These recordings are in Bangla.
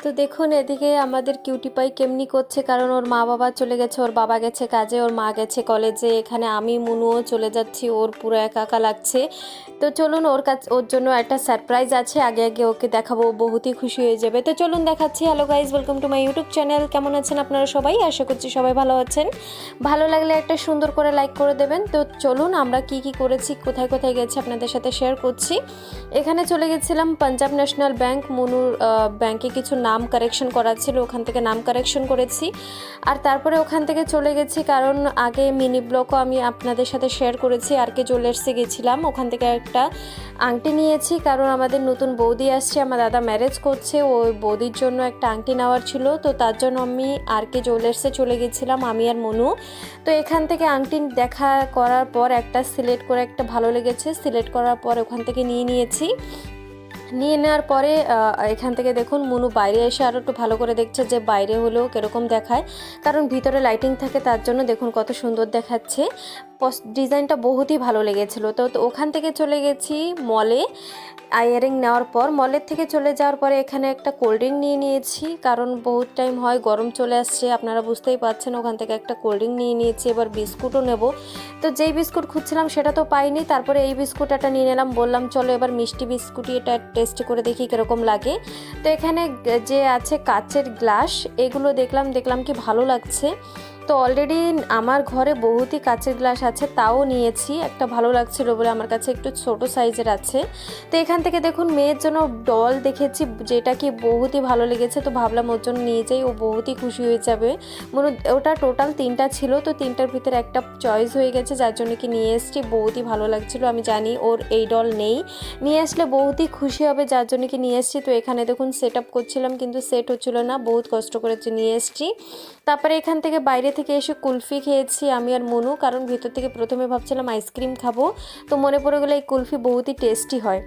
তো দেখুন এদিকে আমাদের কিউটি পাই কেমনি করছে, কারণ ওর মা বাবা চলে গেছে, ওর বাবা গেছে কাজে, ওর মা গেছে কলেজে, এখানে আমি মুনুও চলে যাচ্ছি, ওর পুরো একা একা লাগছে। তো চলুন ওর জন্য একটা সারপ্রাইজ আছে, আগে আগে ওকে দেখাবো, বহুতই খুশি হয়ে যাবে। তো চলুন দেখাচ্ছি। Hello guys, welcome to my YouTube channel. কেমন আছেন আপনারা সবাই? আশা করছি সবাই ভালো আছেন। ভালো লাগলে একটা সুন্দর করে লাইক করে দেবেন। তো চলুন আমরা কি কি করেছি, কোথায় কোথায় গেছি আপনাদের সাথে শেয়ার করছি। এখানে চলে গেছিলাম পাঞ্জাব ন্যাশনাল ব্যাংক, মুনুর ব্যাংকে কিছু নাম কারেকশন করা ছিল, ওখান থেকে নাম কারেকশন করেছি। আর তারপরে ওখান থেকে চলে গেছি, কারণ আগে মিনি ব্লগও আমি আপনাদের সাথে শেয়ার করেছি, আরকে জুয়েলার্সে গেছিলাম, ওখান থেকে একটা আংটি নিয়েছি, কারণ আমাদের নতুন বৌদি আসছে, আমার দাদা ম্যারেজ করছে, ওই বৌদির জন্য একটা আংটি নেওয়ার ছিল। তো তার জন্য আমি আরকে জুয়েলার্সে চলে গেছিলাম, আমি আর মনু। তো এখান থেকে আংটি দেখা করার পর একটা সিলেক্ট করে একটা ভালো লেগেছে, সিলেক্ট করার পর ওখান থেকে নিয়ে নেওয়ার পরে এখান থেকে দেখুন মুনু বাইরে এসে আরও একটু ভালো করে দেখছে যে বাইরে হলেও কীরকম দেখায়, কারণ ভিতরে লাইটিং থাকে, তার জন্য দেখুন কত সুন্দর দেখাচ্ছে। ডিজাইনটা বহুতই ভালো লেগেছিলো। তো ওখান থেকে চলে গেছি মলে ইয়ারিং নেওয়ার পর। মলের থেকে চলে যাওয়ার পরে এখানে একটা কোল্ড ড্রিঙ্ক নিয়েছি, কারণ বহুত টাইম হয়, গরম চলে আসছে, আপনারা বুঝতেই পারছেন। ওখান থেকে একটা কোল্ড ড্রিঙ্ক নিয়েছি, এবার বিস্কুটও নেব। তো যেই বিস্কুট খুঁজছিলাম সেটা তো পাইনি, তারপরে এই বিস্কুট একটা নিয়ে নিলাম, বললাম চলো এবার মিষ্টি বিস্কুটই এটা টেস্ট করে দেখি কীরকম লাগে। তো এখানে যে আছে কাচের গ্লাস, এগুলো দেখলাম কি ভালো লাগছে। তো অলরেডি আমার ঘরে বহুতই কাচের গ্লাস আছে, তাও নিয়েছি, একটা ভালো লাগছিল বলে, আমার কাছে একটু ছোট সাইজের আছে। তো এখান থেকে দেখুন মেয়ের জন্য ডল দেখেছি, যেটা কি বহুতই ভালো লেগেছে, তো ভাবলাম ওর জন্য নিয়ে যাই, ও বহুতই খুশি হয়ে যাবে। ওটা টোটাল 3টা ছিল, তো 3টার ভিতরে একটা চয়েস হয়ে গেছে, যার জন্য কি নিয়ে এসেছি, বহুতই ভালো লাগছিল। আমি জানি ওর এই ডল নেই, নিয়ে আসলে বহুতই খুশি হবে, যার জন্য কি নিয়ে এসেছি। তো এখানে দেখুন সেট আপ করছিলাম, কিন্তু সেট হচ্ছিল না, বহুত কষ্ট করে নিয়ে এসেছি। তারপরে এখান থেকে বাইরে থেকে এসে কুলফি খেয়েছি আমি আর মনু, কারণ ভিতর থেকে প্রথমে ভাবছিলাম আইসক্রিম খাবো, তো মনে পড়ে গেলো এই কুলফি বহুতই টেস্টি হয়।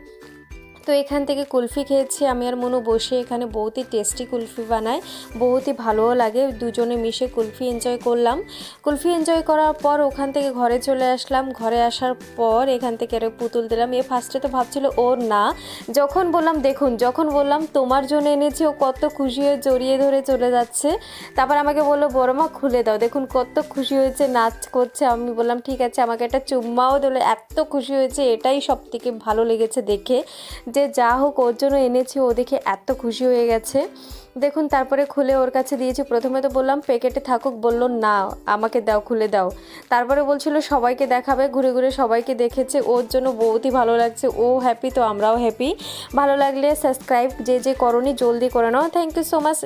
তো এখান থেকে কুলফি খেয়েছি আমি আর মনু বসে, এখানে বহুতই টেস্টি কুলফি বানায়, বহুতই ভালোও লাগে, দুজনে মিশে কুলফি এনজয় করলাম। কুলফি এনজয় করার পর ওখান থেকে ঘরে চলে আসলাম। ঘরে আসার পর এখান থেকে আরও পুতুল দিলাম। ফার্স্টে তো ভাবছিল ওর না, যখন বললাম তোমার জন্য এনেছি, ও কত খুশি হয়ে জড়িয়ে ধরে চলে যাচ্ছে। তারপর আমাকে বললো বড়মা খুলে দাও, দেখুন কত খুশি হয়েছে, নাচ করছে। আমি বললাম ঠিক আছে, আমাকে একটা চুম্মাও দিলো, এত খুশি হয়েছে, এটাই সব থেকে ভালো লেগেছে দেখে, যে যা হোক ওর জন্য এনেছি, ও দেখে এত খুশি হয়ে গেছে। দেখুন তারপরে খুলে ওর কাছে দিয়েছি। প্রথমে তো বললাম প্যাকেটে থাকুক, বললো না আমাকে দাও, খুলে দাও। তারপরে বলছিল সবাইকে দেখাবে, ঘুরে ঘুরে সবাইকে দেখেছে, ওর জন্য বহুতই ভালো লাগছে, ও হ্যাপি, তো আমরাও হ্যাপি। ভালো লাগলে সাবস্ক্রাইব যে করনি জলদি করে নাও। Thank you so much.